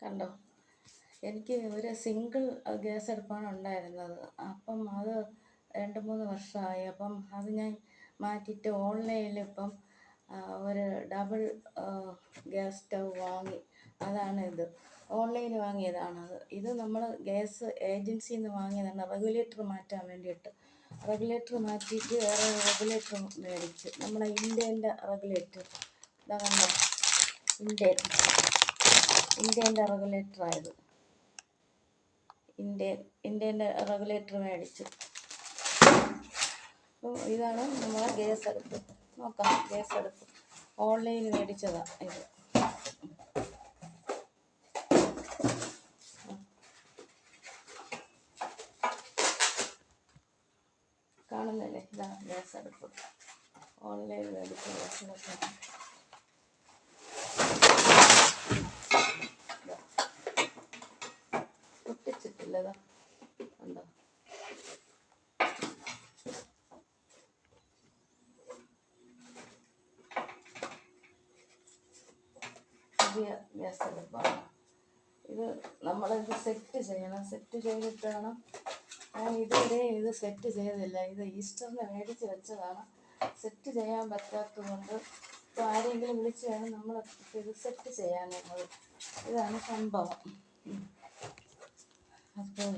കണ്ടോ? എനിക്ക് ഒരു സിംഗിൾ ഗ്യാസ് അടുപ്പാണ് ഉണ്ടായിരുന്നത്. അപ്പം അത് 2-3 വർഷമായി. അപ്പം അത് ഞാൻ മാറ്റിയിട്ട് ഓൺലൈനിൽ ഇപ്പം ഒരു ഡബിൾ ഗ്യാസ് സ്റ്റൗ വാങ്ങി. അതാണ് ഇത്. ഓൺലൈനിൽ വാങ്ങിയതാണത്. ഇത് നമ്മൾ ഗ്യാസ് ഏജൻസിയിൽ നിന്ന് വാങ്ങിയതാണ്, റെഗുലേറ്റർ മാറ്റാൻ വേണ്ടിയിട്ട്. റെഗുലേറ്റർ മാറ്റിയിട്ട് വേറെ റെഗുലേറ്റർ മേടിച്ച്, നമ്മളെ ഇന്ത്യൻ്റെ റെഗുലേറ്റർ. ഇതാ കണ്ടോ, ഇന്ത്യൻ്റെ റെഗുലേറ്ററായത്. ഇന്ത്യൻ്റെ റെഗുലേറ്റർ മേടിച്ചു. അപ്പോൾ ഇതാണ് നമ്മളെ ഗ്യാസ് അടുപ്പ്. നോക്കാം, ഗ്യാസ് അടുപ്പ് ഓൺലൈനിൽ മേടിച്ചതാണ് ഇത്. കാണുന്നില്ലേ? ഇതാ ഗ്യാസ് അടുപ്പ് ഓൺലൈനിൽ മേടിച്ച ഗ്യാസ് അടുപ്പ്. പൊട്ടിച്ചിട്ടില്ലതാ, ഉണ്ടോ? പുതിയ ഗ്യാസ് അടുപ്പാണ് ഇത്. നമ്മളിത് സെറ്റ് ചെയ്യണം. സെറ്റ് ചെയ്തിട്ട് വേണം. ഞാൻ ഇതുവരെ ഇത് സെറ്റ് ചെയ്തില്ല. ഇത് ഈസ്റ്ററിന് മേടിച്ച് വെച്ചതാണ്. സെറ്റ് ചെയ്യാൻ പറ്റാത്തത് കൊണ്ട് ഇപ്പോൾ ആരെങ്കിലും വിളിച്ച് വേണം നമ്മൾ ഇത് സെറ്റ് ചെയ്യാനുള്ളത്. ഇതാണ് സംഭവം. അപ്പോൾ